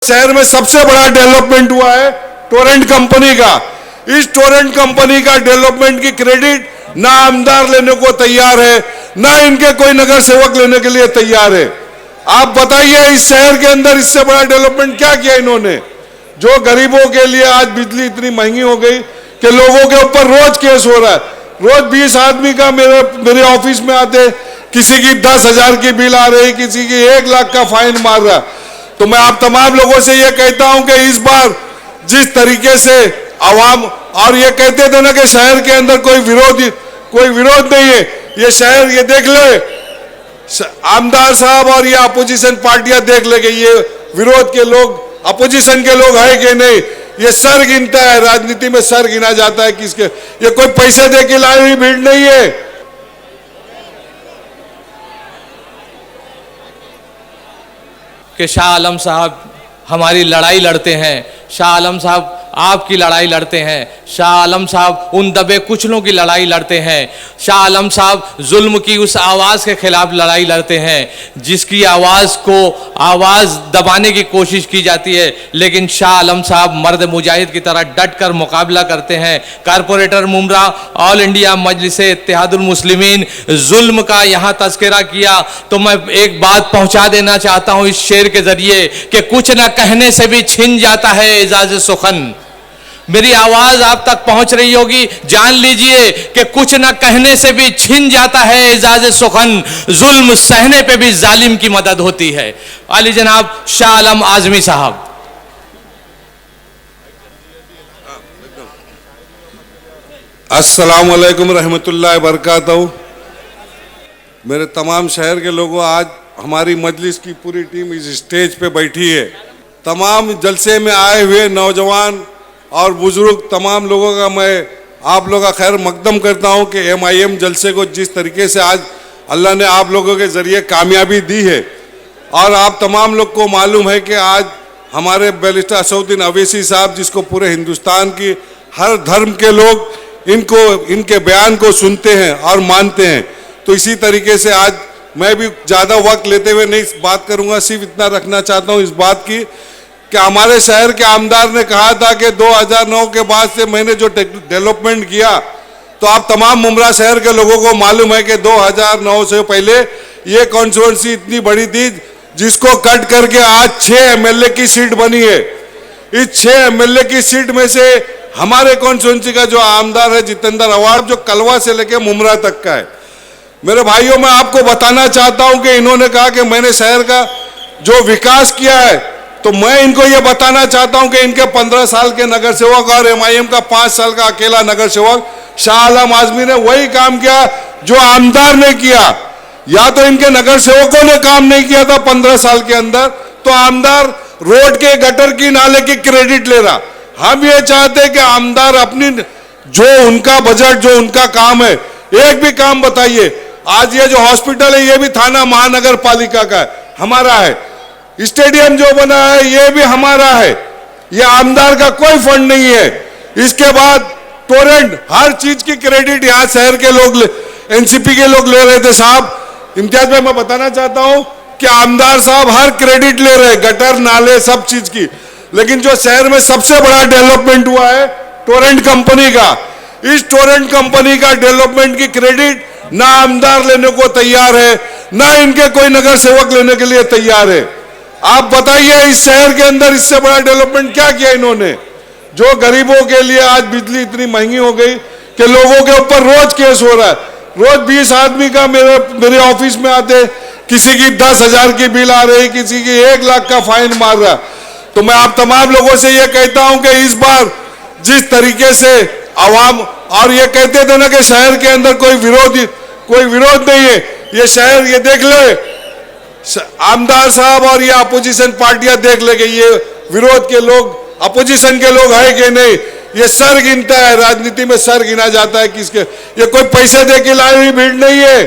शहर में सबसे बड़ा डेवलपमेंट हुआ है टोरेंट कंपनी का। इस टोरेंट कंपनी का डेवलपमेंट की क्रेडिट ना आमदार लेने को तैयार है, ना इनके कोई नगर सेवक लेने के लिए तैयार है। आप बताइए इस शहर के अंदर इससे बड़ा डेवलपमेंट क्या किया इन्होंने? जो गरीबों के लिए आज बिजली इतनी महंगी हो गई कि लोगों के ऊपर रोज केस हो रहा है। रोज 20 आदमी का मेरे ऑफिस में आते, किसी की 10,000 की बिल आ रही, किसी की 1 लाख का फाइन मार रहा। तो मैं आप तमाम लोगों से ये कहता हूं कि इस बार जिस तरीके से आवाम, और ये कहते थे ना कि शहर के अंदर कोई विरोध नहीं है, ये शहर, ये देख ले आमदार साहब और ये अपोजिशन पार्टियां देख ले कि ये विरोध के लोग, अपोजिशन के लोग है कि नहीं। ये सर गिनता है, राजनीति में सर गिना जाता है किसके। ये कोई पैसे दे के लाई हुई भीड़ नहीं है। कि शाह आलम साहब हमारी लड़ाई लड़ते हैं, शाह आलम साहब आपकी लड़ाई लड़ते हैं, शाह आलम साहब उन दबे कुचलों की लड़ाई लड़ते हैं, शाह आलम साहब जुल्म की उस आवाज़ के खिलाफ लड़ाई लड़ते हैं जिसकी आवाज़ को आवाज़ दबाने की कोशिश की जाती है, लेकिन शाह आलम साहब मर्द मुजाहिद की तरह डट कर मुकाबला करते हैं। Corporator Mumbra all India Majlise Ittehadul Muslimeen जुल्म का यहाँ तस्करा किया, तो मैं एक बात पहुँचा देना चाहता हूँ इस शेर के ज़रिए कि कुछ न कहने से भी छिन जाता है एजाज़ सुखन। मेरी आवाज आप तक पहुंच रही होगी, जान लीजिए कि कुछ न कहने से भी छिन जाता है एजाज सुखन, जुल्म सहने पे भी जालिम की मदद होती है। आली जनाब शाह आलम आजमी साहब। अस्सलाम वालेकुम रहमतुल्लाहि बरकातहू। मेरे तमाम शहर के लोगों, आज हमारी मजलिस की पूरी टीम इस स्टेज पे बैठी है। तमाम जलसे में आए हुए नौजवान और बुजुर्ग तमाम लोगों का मैं आप लोगों का खैर मकदम करता हूं कि MIM जलसे को जिस तरीके से आज अल्लाह ने आप लोगों के ज़रिए कामयाबी दी है, और आप तमाम लोग को मालूम है कि आज हमारे बैरिस्टर असदुद्दीन अवैसी साहब, जिसको पूरे हिंदुस्तान की हर धर्म के लोग इनके बयान को सुनते हैं और मानते हैं। तो इसी तरीके से आज मैं भी ज़्यादा वक्त लेते हुए नहीं बात करूँगा, सिर्फ इतना रखना चाहता हूँ इस बात की कि हमारे शहर के आमदार ने कहा था कि 2009 के बाद से मैंने जो डेवलपमेंट किया, तो आप तमाम मुमरा शहर के लोगों को मालूम है कि 2009 से पहले ये कॉन्स्टिट्यूंसी इतनी बड़ी थी जिसको कट करके आज 6 MLA की सीट बनी है। इस 6 MLA की सीट में से हमारे कॉन्स्टिट्यूंसी का जो आमदार है जितेंद्र अवार्ड, जो कलवा से लेके मुमरा तक का है। मेरे भाइयों, मैं आपको बताना चाहता हूं कि इन्होंने कहा कि मैंने शहर का जो विकास किया है, तो मैं इनको ये बताना चाहता हूं कि इनके 15 साल के नगर सेवक और MIM का 5 साल का अकेला नगर सेवक शाह आलम आजमी ने वही काम किया जो आमदार ने किया। या तो इनके नगर सेवकों ने काम नहीं किया था 15 साल के अंदर, तो आमदार रोड के गटर की नाले की क्रेडिट ले रहा। हम ये चाहते हैं कि आमदार अपनी जो उनका बजट, जो उनका काम है, एक भी काम बताइए। आज ये जो हॉस्पिटल है ये भी थाना महानगर पालिका का है, हमारा है। स्टेडियम जो बना है ये भी हमारा है, ये आमदार का कोई फंड नहीं है। इसके बाद टोरेंट, हर चीज की क्रेडिट यहाँ शहर के लोग, NCP के लोग ले रहे थे। साहब इम्तियाज में मैं बताना चाहता हूँ कि आमदार साहब हर क्रेडिट ले रहे, गटर नाले सब चीज की। लेकिन जो शहर में सबसे बड़ा डेवलपमेंट हुआ है टोरेंट कंपनी का, इस टोरेंट कंपनी का डेवलपमेंट की क्रेडिट ना आमदार लेने को तैयार है, ना इनके कोई नगर सेवक लेने के लिए तैयार है। आप बताइए इस शहर के अंदर इससे बड़ा डेवलपमेंट क्या किया इन्होंने? जो गरीबों के लिए आज बिजली इतनी महंगी हो गई कि लोगों के ऊपर रोज केस हो रहा है। रोज 20 आदमी का मेरे ऑफिस में आते, किसी की 10,000 की बिल आ रही, किसी की 1 लाख का फाइन मार रहा। तो मैं आप तमाम लोगों से ये कहता हूं कि इस बार जिस तरीके से आवाम, और ये कहते थे ना कि शहर के अंदर कोई विरोध नहीं है, ये शहर, ये देख ले आमदार साहब और ये अपोजिशन पार्टियां देख ले कि ये विरोध के लोग, अपोजिशन के लोग है कि नहीं। ये सर गिनता है, राजनीति में सर गिना जाता है किसके। ये कोई पैसे दे के लाई हुई भीड़ नहीं है।